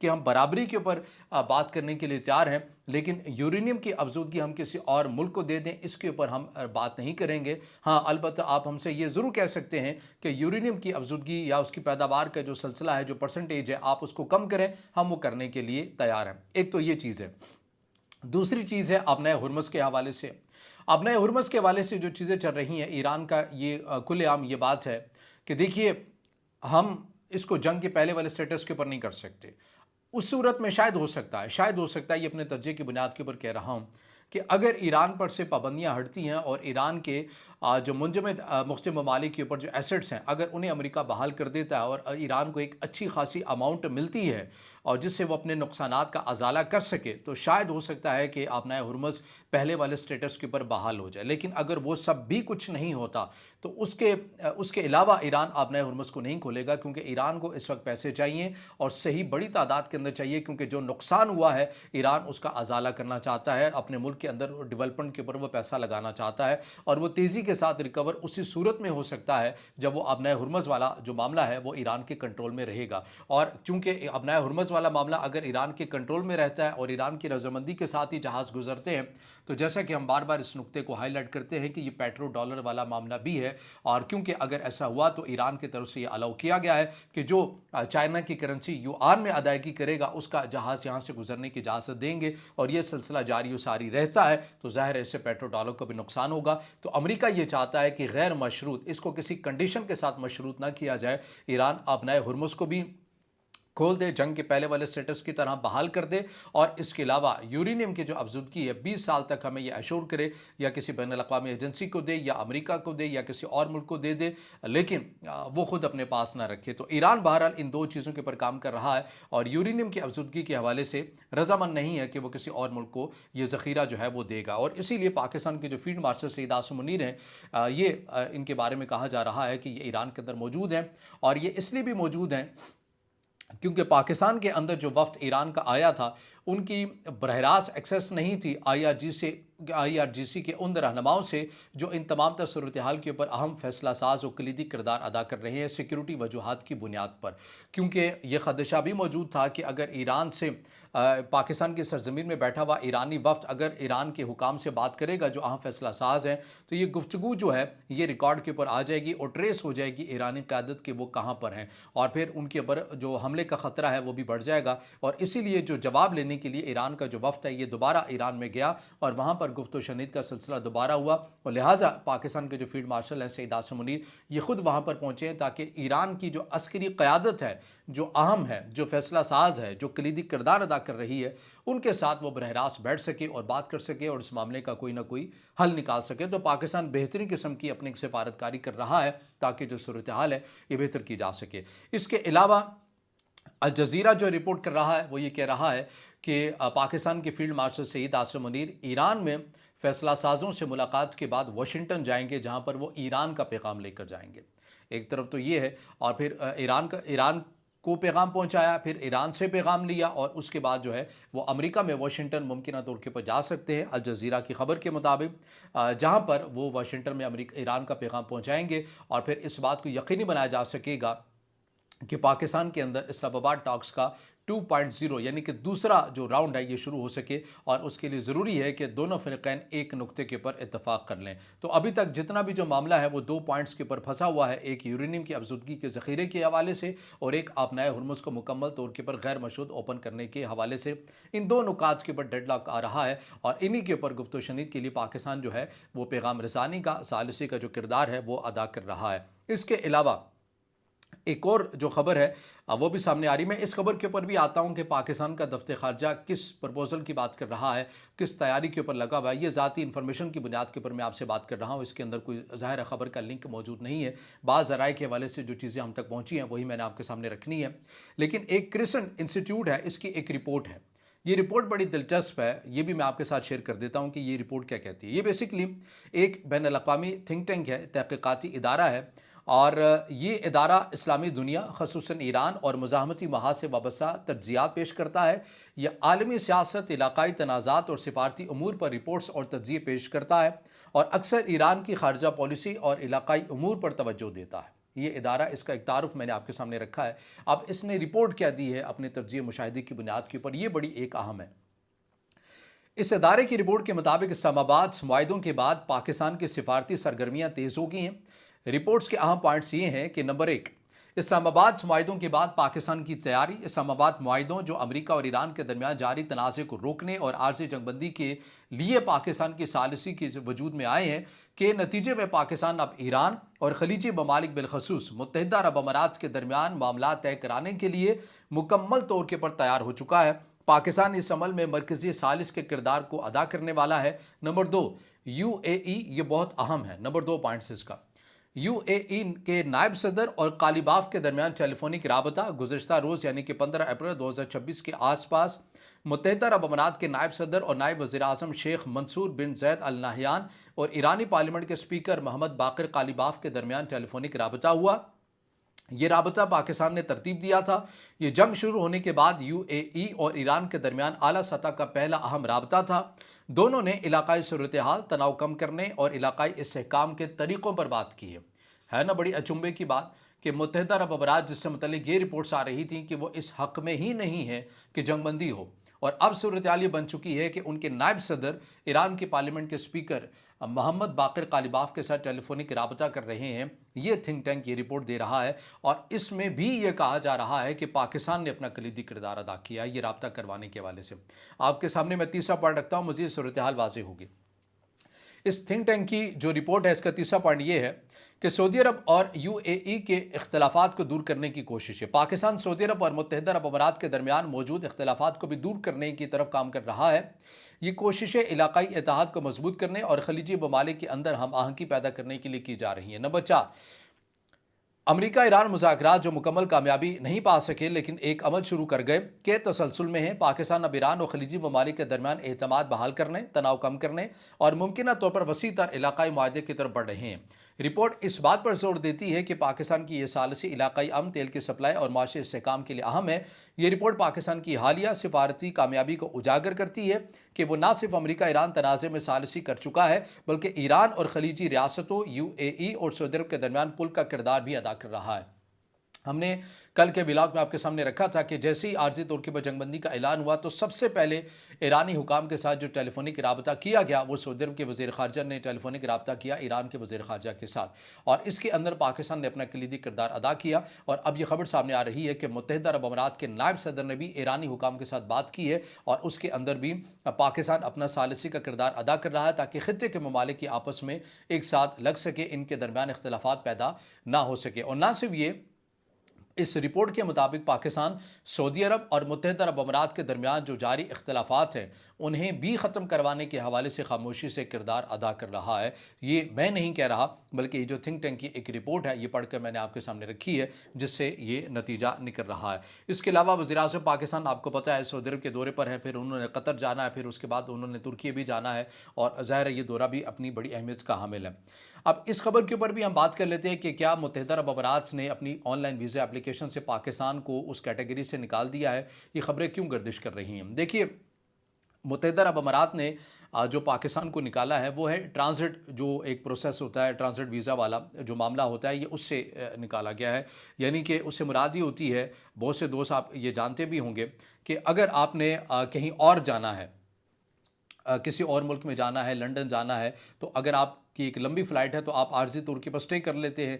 کہ ہم برابری کے اوپر بات کرنے کے لیے تیار ہیں، لیکن یورینیم کی افزودگی ہم کسی اور ملک کو دے دیں اس کے اوپر ہم بات نہیں کریں گے۔ ہاں البتہ آپ ہم سے یہ ضرور کہہ سکتے ہیں کہ یورینیم کی افزودگی یا اس کی پیداوار کا جو سلسلہ ہے، جو پرسنٹیج ہے، آپ اس کو کم کریں، ہم وہ کرنے کے لیے تیار ہیں۔ ایک تو یہ چیز ہے۔ دوسری چیز ہے ابنائے ہرمز کے حوالے سے۔ ابنائے ہرمز کے حوالے سے جو چیزیں چل رہی ہیں، ایران کا یہ کھلے عام یہ بات ہے کہ دیکھیے ہم اس کو جنگ کے پہلے والے سٹیٹس کے اوپر نہیں کر سکتے۔ اس صورت میں شاید ہو سکتا ہے یہ اپنے تجزیے کی بنیاد کے اوپر کہہ رہا ہوں کہ اگر ایران پر سے پابندیاں ہٹتی ہیں اور ایران کے جو منجمد مختلف ممالک کے اوپر جو ایسٹس ہیں، اگر انہیں امریکہ بحال کر دیتا ہے اور ایران کو ایک اچھی خاصی اماؤنٹ ملتی ہے اور جس سے وہ اپنے نقصانات کا ازالہ کر سکے، تو شاید ہو سکتا ہے کہ ابنائے ہرمز پہلے والے سٹیٹس کے اوپر بحال ہو جائے۔ لیکن اگر وہ سب بھی کچھ نہیں ہوتا تو اس کے علاوہ ایران ابنائے ہرمز کو نہیں کھولے گا، کیونکہ ایران کو اس وقت پیسے چاہیے اور صحیح بڑی تعداد کے اندر چاہیے، کیونکہ جو نقصان ہوا ہے ایران اس کا ازالہ کرنا چاہتا ہے، اپنے ملک کے اندر ڈیولپمنٹ کے اوپر وہ پیسہ لگانا چاہتا ہے، اور وہ تیزی کے ساتھ ریکور اسی صورت میں ہو سکتا ہے جب وہ ابنائے ہرمز والا جو معاملہ ہے وہ ایران کے کنٹرول میں رہے گا۔ اور چونکہ ابنائے ہرمز والا معاملہ اگر ایران کے کنٹرول میں رہتا ہے اور ایران کی رضامندی کے ساتھ ہی جہاز گزرتے ہیں، تو جیسا کہ ہم بار بار اس نقطے کو ہائی لائٹ کرتے ہیں کہ یہ پیٹرو ڈالر والا معاملہ بھی ہے، اور کیونکہ اگر ایسا ہوا تو ایران کی طرف سے یہ الاؤ کیا گیا ہے کہ جو چائنا کی کرنسی یوآن میں ادائیگی کرے گا اس کا جہاز یہاں سے گزرنے کی اجازت دیں گے، اور یہ سلسلہ جاری و ساری رہتا ہے تو ظاہر ہے اس سے پیٹرو ڈالر کو بھی نقصان ہوگا۔ تو امریکہ یہ چاہتا ہے کہ غیر مشروط، اس کو کسی کنڈیشن کے ساتھ مشروط نہ کیا جائے، ایران ابنائے ہرمز کو بھی کھول دے، جنگ کے پہلے والے سٹیٹس کی طرح بحال کر دے، اور اس کے علاوہ یورینیم کی جو افزودگی ہے 20 سال تک ہمیں یہ ایشور کرے، یا کسی بین الاقوامی ایجنسی کو دے، یا امریکہ کو دے، یا کسی اور ملک کو دے دے، لیکن وہ خود اپنے پاس نہ رکھے۔ تو ایران بہرحال ان دو چیزوں کے اوپر کام کر رہا ہے، اور یورینیم کی افزودگی کے حوالے سے رضامند نہیں ہے کہ وہ کسی اور ملک کو یہ ذخیرہ جو ہے وہ دے گا۔ اور اسی لیے پاکستان کے جو فیلڈ مارشل سید عاصم منیر ہیں، یہ ان کے بارے میں کہا جا رہا ہے کہ یہ ایران کے اندر موجود ہیں، اور یہ اس لیے بھی موجود ہیں کیونکہ پاکستان کے اندر جو وفد ایران کا آیا تھا ان کی براہ راست ایکسیس نہیں تھی آئی آر جی سی کے ان رہنماؤں سے جو ان تمام تر صورتحال کے اوپر اہم فیصلہ ساز و کلیدی کردار ادا کر رہے ہیں سیکیورٹی وجوہات کی بنیاد پر، کیونکہ یہ خدشہ بھی موجود تھا کہ اگر ایران سے پاکستان کی سرزمین میں بیٹھا ہوا ایرانی وفد اگر ایران کے حکام سے بات کرے گا جو اہم فیصلہ ساز ہیں، تو یہ گفتگو جو ہے یہ ریکارڈ کے اوپر آ جائے گی اور ٹریس ہو جائے گی ایرانی قیادت کے وہ کہاں پر ہیں، اور پھر ان کے اوپر جو حملے کا خطرہ ہے وہ بھی بڑھ جائے گا۔ اور اسی لیے جو جواب لینے کے لیے ایران کا جو وفد ہے یہ دوبارہ ایران میں گیا، اور وہاں پر گفت و شنید کا سلسلہ دوبارہ ہوا، اور لہٰذا پاکستان کے جو فیلڈ مارشل ہیں سید عاصم منیر یہ خود وہاں پر پہنچے ہیں تاکہ ایران کی جو عسکری قیادت ہے، جو اہم ہے، جو فیصلہ ساز ہے، جو کلیدی کردار ادا کر رہی ہے، ان کے ساتھ وہ براہ راست بیٹھ سکے اور بات کر سکے اور اس معاملے کا کوئی نہ کوئی حل نکال سکے۔ تو پاکستان بہترین قسم کی اپنی سفارتکاری کر رہا ہے تاکہ جو صورتحال ہے یہ بہتر کی جا سکے۔ اس کے علاوہ الجزیرہ جو رپورٹ کر رہا ہے وہ یہ کہہ رہا ہے کہ پاکستان کے فیلڈ مارشل سید عاصم منیر ایران میں فیصلہ سازوں سے ملاقات کے بعد واشنگٹن جائیں گے، جہاں پر وہ ایران کا پیغام لے کر جائیں گے۔ ایک طرف تو یہ ہے، اور پھر ایران کو پیغام پہنچایا، پھر ایران سے پیغام لیا، اور اس کے بعد جو ہے وہ امریکہ میں واشنگٹن ممکنہ طور کے پر جا سکتے ہیں الجزیرہ کی خبر کے مطابق، جہاں پر وہ واشنگٹن میں ایران کا پیغام پہنچائیں گے، اور پھر اس بات کو یقینی بنایا جا سکے گا کہ پاکستان کے اندر اسلام آباد ٹاکس کا 2.0 یعنی کہ دوسرا جو راؤنڈ ہے یہ شروع ہو سکے، اور اس کے لیے ضروری ہے کہ دونوں فریقین ایک نقطے کے اوپر اتفاق کر لیں۔ تو ابھی تک جتنا بھی جو معاملہ ہے وہ 2 پوائنٹس کے اوپر پھنسا ہوا ہے، ایک یورینیم کی افزودگی کے ذخیرے کے حوالے سے، اور ایک ابنائے ہرمز کو مکمل طور کے اوپر غیر مشروط اوپن کرنے کے حوالے سے۔ ان دو نکات کے اوپر ڈیڈ لاک آ رہا ہے، اور انہی کے اوپر گفت و شنید کے لیے پاکستان جو ہے وہ پیغام رسانی کا، ثالثی کا جو کردار ہے وہ ادا کر رہا ہے۔ اس کے علاوہ ایک اور جو خبر ہے وہ بھی سامنے آ رہی، میں اس خبر کے اوپر بھی آتا ہوں کہ پاکستان کا دفتر خارجہ کس پرپوزل کی بات کر رہا ہے، کس تیاری کے اوپر لگا ہوا ہے۔ یہ ذاتی انفارمیشن کی بنیاد کے اوپر میں آپ سے بات کر رہا ہوں، اس کے اندر کوئی ظاہر خبر کا لنک موجود نہیں ہے، بعض ذرائع کے حوالے سے جو چیزیں ہم تک پہنچی ہیں وہی میں نے آپ کے سامنے رکھنی ہے۔ لیکن ایک کرسن انسٹیٹیوٹ ہے، اس کی ایک رپورٹ ہے، یہ رپورٹ بڑی دلچسپ ہے، یہ بھی میں آپ کے ساتھ شیئر کر دیتا ہوں کہ یہ رپورٹ کیا کہتی ہے۔ یہ بیسیکلی ایک بین الاقوامی تھنک ٹینک ہے، تحقیقاتی ادارہ ہے، اور یہ ادارہ اسلامی دنیا خصوصاً ایران اور مزاحمتی محاذ سے وابستہ تجزیات پیش کرتا ہے۔ یہ عالمی سیاست، علاقائی تنازعات اور سفارتی امور پر رپورٹس اور تجزیے پیش کرتا ہے، اور اکثر ایران کی خارجہ پالیسی اور علاقائی امور پر توجہ دیتا ہے۔ یہ ادارہ، اس کا ایک تعارف میں نے آپ کے سامنے رکھا ہے۔ اب اس نے رپورٹ کیا دی ہے اپنے تجزیے مشاہدے کی بنیاد کے اوپر، یہ بڑی ایک اہم ہے۔ اس ادارے کی رپورٹ کے مطابق اسلام آباد معاہدوں کے بعد پاکستان کی سفارتی سرگرمیاں تیز ہو گئی ہیں۔ رپورٹس کے اہم پوائنٹس یہ ہیں کہ نمبر 1، اسلام آباد معاہدوں کے بعد پاکستان کی تیاری۔ اسلام آباد معاہدوں جو امریکہ اور ایران کے درمیان جاری تنازع کو روکنے اور عارضی جنگ بندی کے لیے پاکستان کی ثالثی کے وجود میں آئے ہیں، کے نتیجے میں پاکستان اب ایران اور خلیجی ممالک بالخصوص متحدہ عرب امارات کے درمیان معاملات طے کرانے کے لیے مکمل طور کے پر تیار ہو چکا ہے۔ پاکستان اس عمل میں مرکزی ثالث کے کردار کو ادا کرنے والا ہے۔ نمبر 2، یو اے ای، یہ بہت اہم ہے، نمبر 2 پوائنٹس اس کا۔ یو اے ای کے نائب صدر اور قالیباف کے درمیان ٹیلی فونک رابطہ گزشتہ روز یعنی کہ 15 اپریل 2026 کے آس پاس متحدہ عرب امارات کے نائب صدر اور نائب وزیر اعظم شیخ منصور بن زید ال نہیان اور ایرانی پارلیمنٹ کے سپیکر محمد باقر قالیباف کے درمیان ٹیلی فونک رابطہ ہوا۔ یہ رابطہ پاکستان نے ترتیب دیا تھا۔ یہ جنگ شروع ہونے کے بعد یو اے ای اور ایران کے درمیان اعلیٰ سطح کا پہلا اہم رابطہ تھا۔ دونوں نے علاقائی صورتحال، تناؤ کم کرنے اور علاقائی استحکام کے طریقوں پر بات کی ہے نا بڑی اچنبے کی بات کہ متحدہ عرب امارات جس سے متعلق یہ رپورٹس آ رہی تھیں کہ وہ اس حق میں ہی نہیں ہے کہ جنگ بندی ہو، اور اب صورتحال یہ بن چکی ہے کہ ان کے نائب صدر ایران کی پارلیمنٹ کے سپیکر محمد باقر قالیباف کے ساتھ ٹیلی فونک رابطہ کر رہے ہیں۔ یہ تھنک ٹینک یہ رپورٹ دے رہا ہے، اور اس میں بھی یہ کہا جا رہا ہے کہ پاکستان نے اپنا کلیدی کردار ادا کیا ہے یہ رابطہ کروانے کے حوالے سے۔ آپ کے سامنے میں تیسرا پوائنٹ رکھتا ہوں، مزید صورتحال واضح ہوگی۔ اس تھنک ٹینک کی جو رپورٹ ہے اس کا تیسرا پوائنٹ یہ ہے کہ سعودی عرب اور یو اے ای کے اختلافات کو دور کرنے کی کوشش ہے۔ پاکستان سعودی عرب اور متحدہ عرب امارات کے درمیان موجود اختلافات کو بھی دور کرنے کی طرف کام کر رہا ہے۔ یہ کوششیں علاقائی اتحاد کو مضبوط کرنے اور خلیجی ممالک کے اندر ہم آہنگی پیدا کرنے کے لیے کی جا رہی ہیں۔ نمبر 4، امریکہ ایران مذاکرات جو مکمل کامیابی نہیں پا سکے لیکن ایک عمل شروع کر گئے کے تسلسل میں ہیں۔ پاکستان اب ایران اور خلیجی ممالک کے درمیان اعتماد بحال کرنے، تناؤ کم کرنے اور ممکنہ طور پر وسیع تر علاقائی معاہدے کی طرف بڑھ رہے ہیں۔ رپورٹ اس بات پر زور دیتی ہے کہ پاکستان کی یہ ثالثی علاقائی امن، تیل کی سپلائی اور معاشی استحکام کے لیے اہم ہے۔ یہ رپورٹ پاکستان کی حالیہ سفارتی کامیابی کو اجاگر کرتی ہے کہ وہ نہ صرف امریکہ ایران تنازع میں ثالثی کر چکا ہے بلکہ ایران اور خلیجی ریاستوں یو اے ای اور سعودی عرب کے درمیان پل کا کردار بھی ادا کر رہا ہے۔ ہم نے کل کے ولاگ میں آپ کے سامنے رکھا تھا کہ جیسے ہی عارضی طور پر جنگ بندی کا اعلان ہوا تو سب سے پہلے ایرانی حکام کے ساتھ جو ٹیلی فونک رابطہ کیا گیا وہ سعودی عرب کے وزیر خارجہ نے ٹیلی فونک رابطہ کیا ایران کے وزیر خارجہ کے ساتھ، اور اس کے اندر پاکستان نے اپنا کلیدی کردار ادا کیا۔ اور اب یہ خبر سامنے آ رہی ہے کہ متحدہ عرب امارات کے نائب صدر نے بھی ایرانی حکام کے ساتھ بات کی ہے، اور اس کے اندر بھی پاکستان اپنا ثالثی کا کردار ادا کر رہا ہے تاکہ خطے کے ممالک کی آپس میں ایک ساتھ لگ سکے، ان کے درمیان اختلافات پیدا نہ ہو سکے۔ اور نہ صرف یہ، اس رپورٹ کے مطابق پاکستان سعودی عرب اور متحدہ عرب امارات کے درمیان جو جاری اختلافات ہیں انہیں بھی ختم کروانے کے حوالے سے خاموشی سے کردار ادا کر رہا ہے۔ یہ میں نہیں کہہ رہا بلکہ یہ جو تھنک ٹینک کی ایک رپورٹ ہے یہ پڑھ کر میں نے آپ کے سامنے رکھی ہے جس سے یہ نتیجہ نکل رہا ہے۔ اس کے علاوہ وزیر اعظم پاکستان آپ کو پتہ ہے سعودی عرب کے دورے پر ہے، پھر انہوں نے قطر جانا ہے، پھر اس کے بعد انہوں نے ترکی بھی جانا ہے، اور ظاہر ہے یہ دورہ بھی اپنی بڑی اہمیت کا حامل ہے۔ اب اس خبر کے اوپر بھی ہم بات کر لیتے ہیں کہ کیا متحدہ عرب امارات نے اپنی آن لائن ویزا اپلیکیشن سے پاکستان کو اس کیٹیگری سے نکال دیا ہے؟ یہ خبریں کیوں گردش کر رہی ہیں؟ دیکھیے، متحدہ عرب امارات نے جو پاکستان کو نکالا ہے وہ ہے ٹرانزٹ، جو ایک پروسیس ہوتا ہے ٹرانزٹ ویزا والا جو معاملہ ہوتا ہے یہ اس سے نکالا گیا ہے۔ یعنی کہ اس سے مراد یہ ہوتی ہے، بہت سے دوست آپ یہ جانتے بھی ہوں گے کہ اگر آپ نے کہیں اور جانا ہے، کسی اور ملک میں جانا ہے، لنڈن جانا ہے، تو اگر آپ کی ایک لمبی فلائٹ ہے تو آپ عارضی طور کے پر سٹے کر لیتے ہیں۔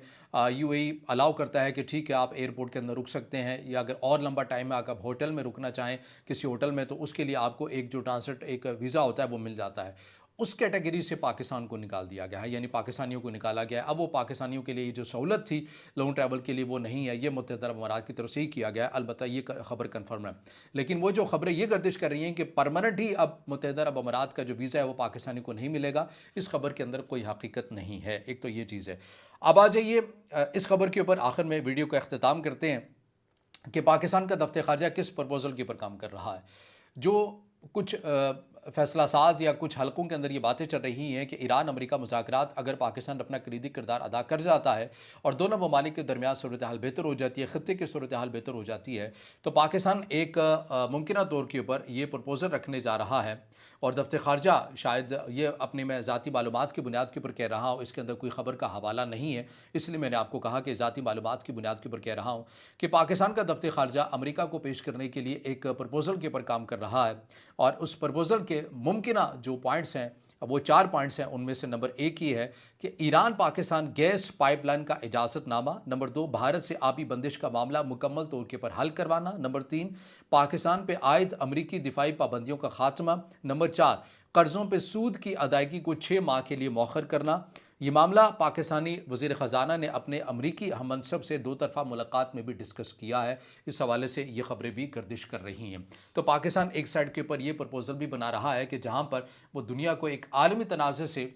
یو اے ای الاؤ کرتا ہے کہ ٹھیک ہے آپ ایئرپورٹ کے اندر رک سکتے ہیں، یا اگر اور لمبا ٹائم ہے اگر آپ ہوٹل میں رکنا چاہیں کسی ہوٹل میں تو اس کے لیے آپ کو ایک جو ٹرانزٹ ایک ویزا ہوتا ہے وہ مل جاتا ہے۔ اس کیٹیگری سے پاکستان کو نکال دیا گیا ہے، یعنی پاکستانیوں کو نکالا گیا ہے۔ اب وہ پاکستانیوں کے لیے یہ جو سہولت تھی لانگ ٹریول کے لیے وہ نہیں ہے، یہ متحدہ عرب امارات کی طرف سے ہی کیا گیا ہے۔ البتہ یہ خبر کنفرم ہے، لیکن وہ جو خبریں یہ گردش کر رہی ہیں کہ پرماننٹ ہی اب متحدہ عرب امارات کا جو ویزا ہے وہ پاکستانی کو نہیں ملے گا، اس خبر کے اندر کوئی حقیقت نہیں ہے۔ ایک تو یہ چیز ہے۔ اب آ جائیے اس خبر کے اوپر آخر میں ویڈیو کا اختتام کرتے ہیں کہ پاکستان کا دفتر خارجہ کس پرپوزل کے اوپر کام کر رہا ہے۔ جو کچھ فیصلہ ساز یا کچھ حلقوں کے اندر یہ باتیں چل رہی ہیں کہ ایران امریکہ مذاکرات اگر پاکستان اپنا کلیدی کردار ادا کر جاتا ہے اور دونوں ممالک کے درمیان صورتحال بہتر ہو جاتی ہے، خطے کی صورتحال بہتر ہو جاتی ہے، تو پاکستان ایک ممکنہ طور کے اوپر یہ پرپوزل رکھنے جا رہا ہے اور دفتر خارجہ شاید یہ اپنی میں ذاتی معلومات کی بنیاد کے اوپر کہہ رہا ہوں، اس کے اندر کوئی خبر کا حوالہ نہیں ہے، اس لیے میں نے آپ کو کہا کہ ذاتی معلومات کی بنیاد کے اوپر کہہ رہا ہوں کہ پاکستان کا دفتر خارجہ امریکہ کو پیش کرنے کے لیے ایک پرپوزل کے اوپر کام کر رہا ہے، اور اس پرپوزل کے ممکنہ جو پوائنٹس ہیں وہ 4 پوائنٹس ہیں۔ ان میں سے نمبر 1 یہ ہے کہ Iran Pakistan gas pipeline کا اجازت نامہ، نمبر 2 بھارت سے آبی بندش کا معاملہ مکمل طور کے پر حل کروانا، نمبر 3 پاکستان پہ عائد امریکی دفاعی پابندیوں کا خاتمہ، نمبر 4 قرضوں پہ سود کی ادائیگی کو 6 ماہ کے لیے مؤخر کرنا۔ یہ معاملہ پاکستانی وزیر خزانہ نے اپنے امریکی ہم منصب سے 2 طرفہ ملاقات میں بھی ڈسکس کیا ہے، اس حوالے سے یہ خبریں بھی گردش کر رہی ہیں۔ تو پاکستان ایک سائڈ کے اوپر یہ پرپوزل بھی بنا رہا ہے کہ جہاں پر وہ دنیا کو ایک عالمی تنازع سے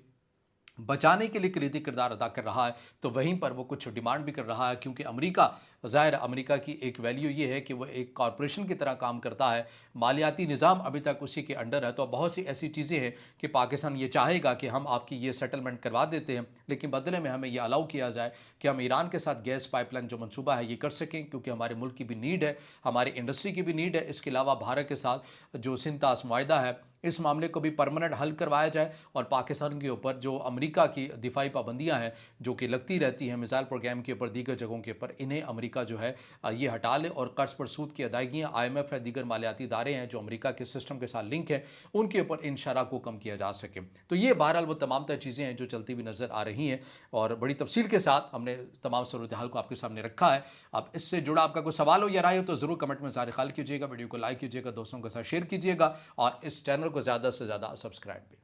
بچانے کے لیے کلیدی کردار ادا کر رہا ہے، تو وہیں پر وہ کچھ ڈیمانڈ بھی کر رہا ہے، کیونکہ امریکہ ظاہر امریکہ کی ایک ویلیو یہ ہے کہ وہ ایک کارپوریشن کی طرح کام کرتا ہے، مالیاتی نظام ابھی تک اسی کے انڈر ہے، تو بہت سی ایسی چیزیں ہیں کہ پاکستان یہ چاہے گا کہ ہم آپ کی یہ سیٹلمنٹ کروا دیتے ہیں، لیکن بدلے میں ہمیں یہ الاؤ کیا جائے کہ ہم ایران کے ساتھ گیس پائپ لائن جو منصوبہ ہے یہ کر سکیں، کیونکہ ہمارے ملک کی بھی نیڈ ہے، ہماری انڈسٹری کی بھی نیڈ ہے۔ اس کے علاوہ بھارت کے ساتھ جو سنتاس معاہدہ ہے اس معاملے کو بھی پرمننٹ حل کروایا جائے، اور پاکستان کے اوپر جو امریکہ کی دفاعی پابندیاں ہیں جو کہ لگتی رہتی ہیں میزائل پروگرام کے اوپر، دیگر جگہوں کے اوپر، انہیں امریکہ جو ہے یہ ہٹا لے، اور قرض پر سود کی ادائیگیاں IMF ہے، دیگر مالیاتی ادارے ہیں جو امریکہ کے سسٹم کے ساتھ لنک ہیں، ان کے اوپر ان شرح کو کم کیا جا سکے۔ تو یہ بہرحال وہ تمام تر چیزیں ہیں جو چلتی ہوئی نظر آ رہی ہیں، اور بڑی تفصیل کے ساتھ ہم نے تمام صورتحال کو آپ کے سامنے رکھا ہے۔ اب اس سے جڑا آپ کا کوئی سوال ہو یا رائے ہو تو ضرور کمنٹ میں ظاہر خیال کیجیے گا، ویڈیو کو لائک کیجیے گا، دوستوں کے ساتھ شیئر کیجیے گا، اور اس چینل کو زیادہ سے زیادہ سبسکرائب بھی۔